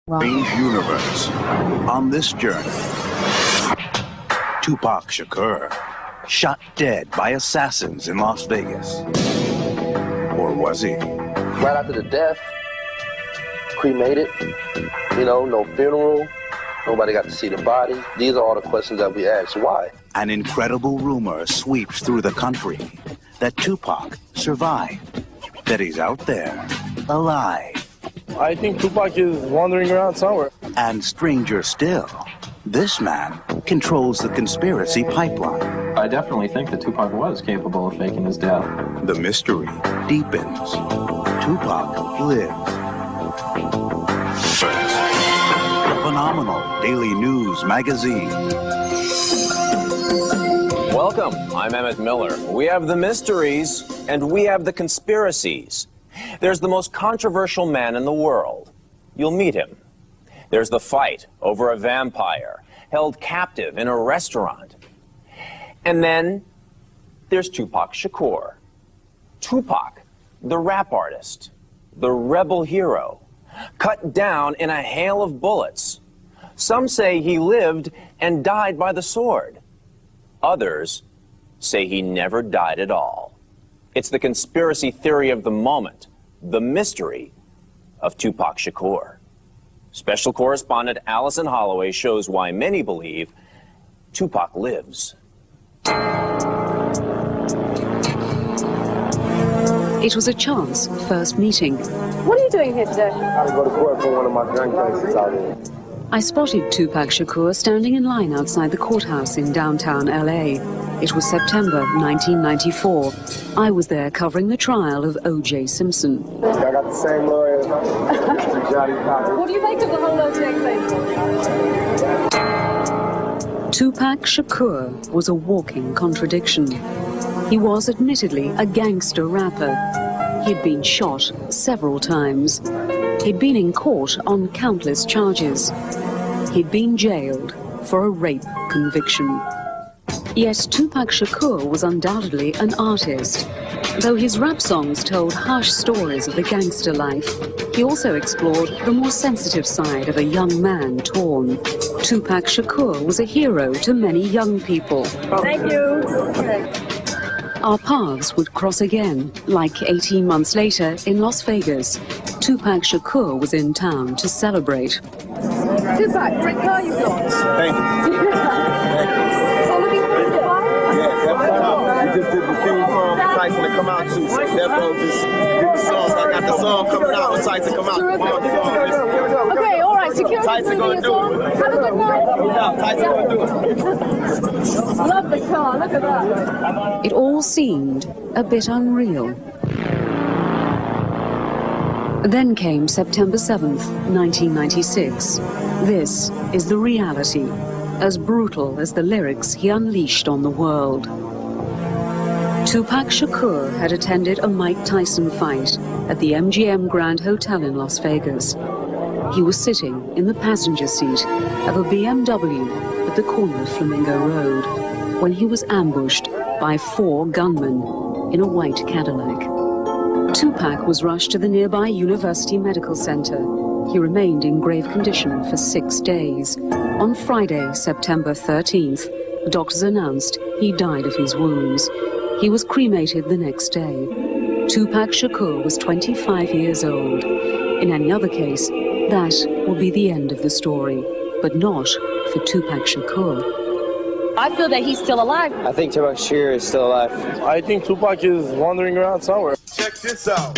Strange universe. On this journey, Tupac Shakur, shot dead by assassins in Las Vegas. Or was he? Right after the death, cremated, no funeral, nobody got to see the body. These are all the questions that we ask. Why? An incredible rumor sweeps through the country that Tupac survived, that he's out there, alive. I think Tupac is wandering around somewhere. And stranger still, this man controls the conspiracy pipeline. I definitely think that Tupac was capable of faking his death. The mystery deepens. Tupac lives. First, the phenomenal daily news magazine. Welcome, I'm Emmett Miller. We have the mysteries and we have the conspiracies. There's the most controversial man in the world. You'll meet him. There's the fight over a vampire held captive in a restaurant. And then there's Tupac Shakur. Tupac, the rap artist, the rebel hero, cut down in a hail of bullets. Some say he lived and died by the sword. Others say he never died at all. It's the conspiracy theory of the moment, the mystery of Tupac Shakur. Special correspondent Allison Holloway shows why many believe Tupac lives. It was a chance first meeting. What are you doing here today? I had to go to court for one of my drunk cases out here. I spotted Tupac Shakur standing in line outside the courthouse in downtown LA. It was September 1994. I was there covering the trial of O.J. Simpson. I got the same lawyer. What do you make of the whole O.J. thing? Tupac Shakur was a walking contradiction. He was admittedly a gangster rapper. He'd been shot several times. He'd been in court on countless charges. He'd been jailed for a rape conviction. Yet Tupac Shakur was undoubtedly an artist. Though his rap songs told harsh stories of the gangster life, he also explored the more sensitive side of a young man torn. Tupac Shakur was a hero to many young people. Thank you. Okay. Our paths would cross again, like 18 months later in Las Vegas. Tupac Shakur was in town to celebrate. Tupac, great car you got. Thank you. So looking forward to it. We just did the theme song for Tyson to come out too. Therefore, just did the song. So I got the song coming out when Tyson come out. Okay, all right. Security Tyson gonna do it. Have a good night. Yeah, Tyson gonna do it. Love the car. Look at that. It all seemed a bit unreal. Then came September 7th, 1996. This is the reality, as brutal as the lyrics he unleashed on the world. Tupac Shakur had attended a Mike Tyson fight at the MGM Grand Hotel in Las Vegas. He was sitting in the passenger seat of a BMW at the corner of Flamingo Road when he was ambushed by 4 gunmen in a white Cadillac. Tupac was rushed to the nearby University Medical Center. He remained in grave condition for 6 days. On Friday, September 13th, doctors announced he died of his wounds. He was cremated the next day. Tupac Shakur was 25 years old. In any other case, that would be the end of the story, but not for Tupac Shakur. I feel that he's still alive. I think Tupac Shakur is still alive. I think Tupac is wandering around somewhere. Check this out.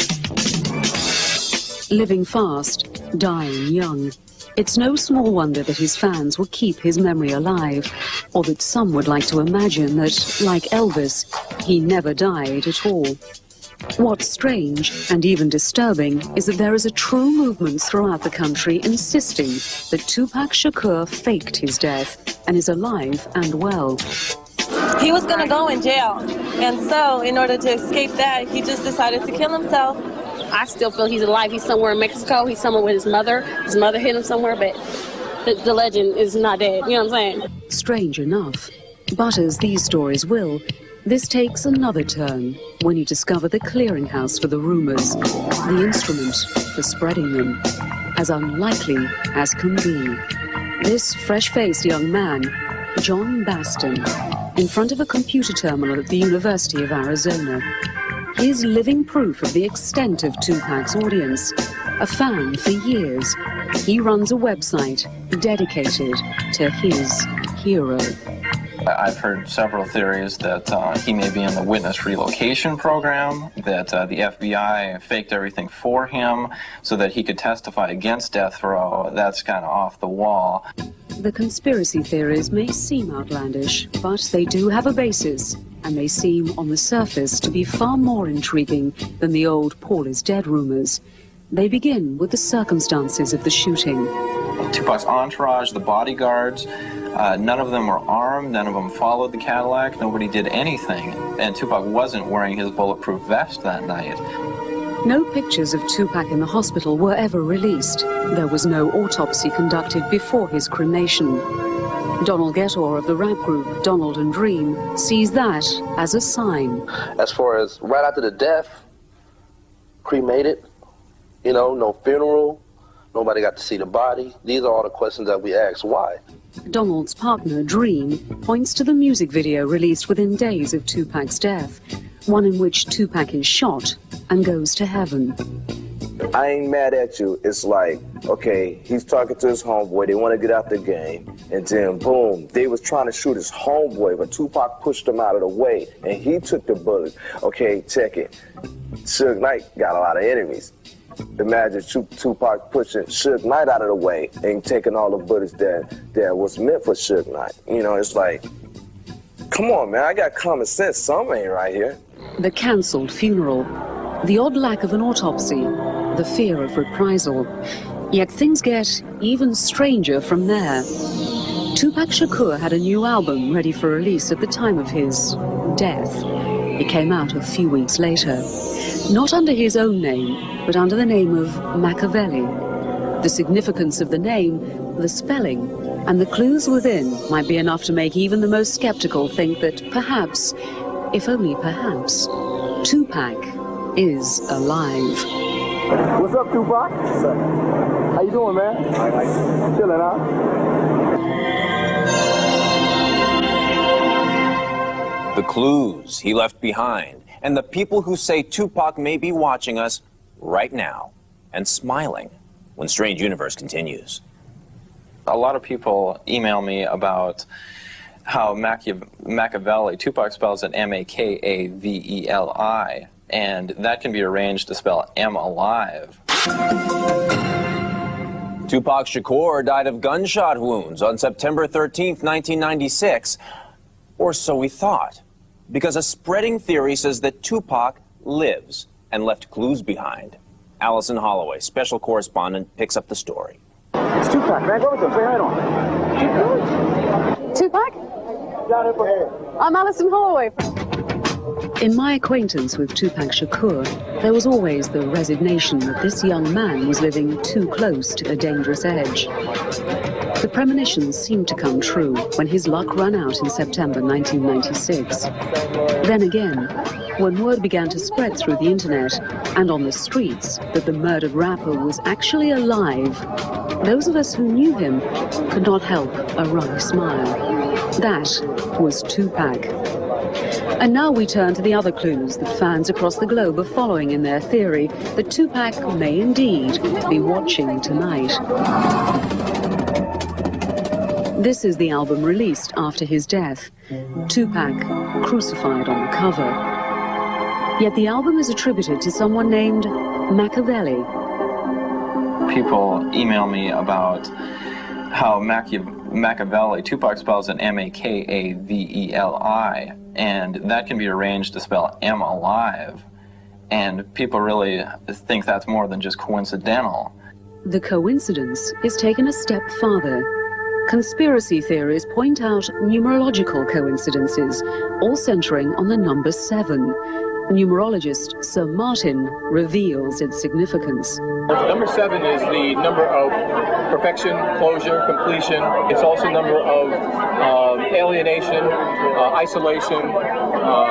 Living fast, dying young. It's no small wonder that his fans will keep his memory alive, or that some would like to imagine that, like Elvis, he never died at all. What's strange and even disturbing is that there is a true movement throughout the country insisting that Tupac Shakur faked his death and is alive and well. He was going to go in jail, and so in order to escape that, he just decided to kill himself. I still feel he's alive. He's somewhere in Mexico. He's somewhere with his mother. His mother hit him somewhere, but the legend is not dead. You know what I'm saying? Strange enough, but as these stories will, this takes another turn when you discover the clearinghouse for the rumors, the instrument for spreading them. as unlikely as can be. This fresh-faced young man, John Baston, in front of a computer terminal at the University of Arizona, is living proof of the extent of Tupac's audience. A fan for years, he runs a website dedicated to his hero. I've heard several theories that he may be in the witness relocation program, that the FBI faked everything for him so that he could testify against death row. That's kind of off the wall. The conspiracy theories may seem outlandish, but they do have a basis, and they seem on the surface to be far more intriguing than the old Paul is dead rumors. They begin with the circumstances of the shooting. Tupac's entourage, the bodyguards, none of them were armed, none of them followed the Cadillac, nobody did anything, and Tupac wasn't wearing his bulletproof vest that night. No pictures of Tupac in the hospital were ever released. There was no autopsy conducted before his cremation. Donald Gettor of the rap group Donald and Dream sees that as a sign. As far as right after the death, cremated, you know, no funeral, nobody got to see the body. These are all the questions that we ask. Why? Donald's partner, Dream, points to the music video released within days of Tupac's death, one in which Tupac is shot and goes to heaven. I ain't mad at you. It's like, okay, he's talking to his homeboy. They want to get out the game. And then, boom, they was trying to shoot his homeboy, but Tupac pushed him out of the way, and he took the bullet. Okay, check it. Suge Knight got a lot of enemies. Imagine Tupac pushing Suge Knight out of the way and taking all the bullets that was meant for Suge Knight. You know, it's like, come on, man, I got common sense. Something ain't right here. The cancelled funeral, the odd lack of an autopsy, the fear of reprisal. Yet things get even stranger from there. Tupac Shakur had a new album ready for release at the time of his death. It came out a few weeks later. Not under his own name, but under the name of Machiavelli. The significance of the name, the spelling, and the clues within might be enough to make even the most skeptical think that perhaps, if only perhaps, Tupac is alive. What's up, Tupac? What's up? How you doing, man? Chilling, huh? The clues he left behind, and the people who say Tupac may be watching us right now and smiling when Strange Universe continues. A lot of people email me about how Machiavelli, Tupac spells it M-A-K-A-V-E-L-I, and that can be arranged to spell M alive. Tupac Shakur died of gunshot wounds on September 13th, 1996, or so we thought, because a spreading theory says that Tupac lives and left clues behind. Allison Holloway, special correspondent, picks up the story. It's Tupac, man. Go with him. Say hi to him. Tupac? I'm Allison Holloway. In my acquaintance with Tupac Shakur, there was always the resignation that this young man was living too close to the dangerous edge. The premonitions seemed to come true when his luck ran out in September 1996. Then again, when word began to spread through the internet and on the streets that the murdered rapper was actually alive, those of us who knew him could not help a wry smile. That was Tupac. And now we turn to the other clues that fans across the globe are following in their theory that Tupac may indeed be watching tonight. This is the album released after his death, Tupac crucified on the cover. Yet the album is attributed to someone named Machiavelli. People email me about how Machiavelli, Tupac spells it M-A-K-A-V-E-L-I, and that can be arranged to spell M alive. And people really think that's more than just coincidental. The coincidence is taken a step farther. Conspiracy theories point out numerological coincidences, all centering on the number 7. Numerologist Sir Martin reveals its significance. Number 7 is the number of perfection, closure, completion. It's also number of alienation, isolation,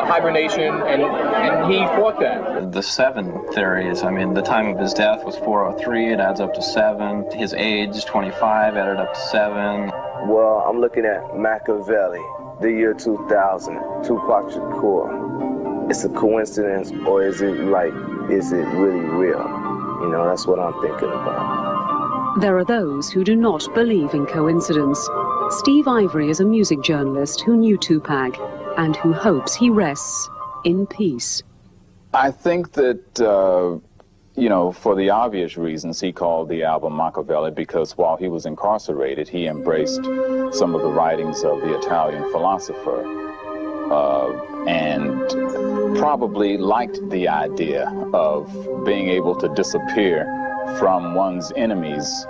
hibernation, and he fought that. The 7 theories, I mean, the time of his death was 403, it adds up to 7. His age, 25, added up to 7. Well, I'm looking at Machiavelli, the year 2000, Tupac Shakur. It's a coincidence, or is it really real? You know, that's what I'm thinking about. There are those who do not believe in coincidence. Steve Ivory is a music journalist who knew Tupac and who hopes he rests in peace. I think that, you know, for the obvious reasons, he called the album Machiavelli because while he was incarcerated, he embraced some of the writings of the Italian philosopher and probably liked the idea of being able to disappear from one's enemies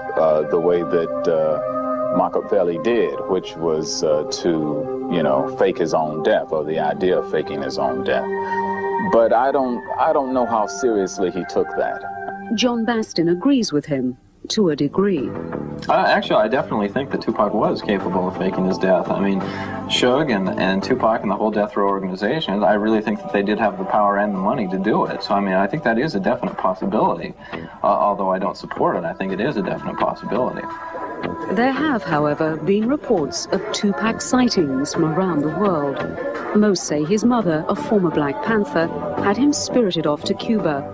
the way that Machiavelli did, which was to, you know, fake his own death, or the idea of faking his own death. But I don't know how seriously he took that. John Bastin agrees with him to a degree. Actually, I definitely think that Tupac was capable of faking his death. I mean, Suge and Tupac and the whole death row organization, I really think that they did have the power and the money to do it. So, I mean, I think that is a definite possibility. Although I don't support it, I think it is a definite possibility. There have, however, been reports of Tupac sightings from around the world. Most say his mother, a former Black Panther, had him spirited off to Cuba.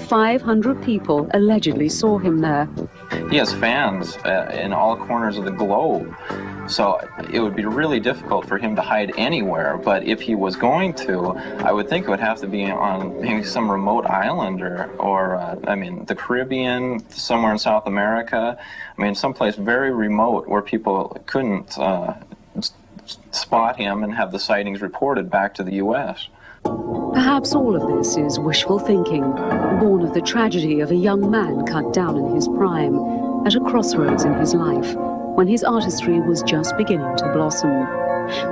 500 people allegedly saw him there. He has fans in all corners of the globe, so it would be really difficult for him to hide anywhere. But if he was going to, I would think it would have to be on maybe some remote island or I mean, the Caribbean, somewhere in South America. I mean, someplace very remote where people couldn't spot him and have the sightings reported back to the U.S. Perhaps all of this is wishful thinking, born of the tragedy of a young man cut down in his prime, at a crossroads in his life, when his artistry was just beginning to blossom.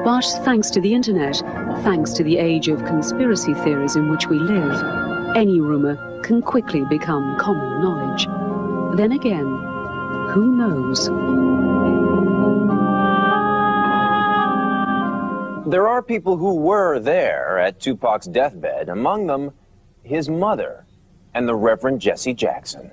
But thanks to the internet, thanks to the age of conspiracy theories in which we live, any rumor can quickly become common knowledge. Then again, who knows? There are people who were there at Tupac's deathbed, among them his mother and the Reverend Jesse Jackson.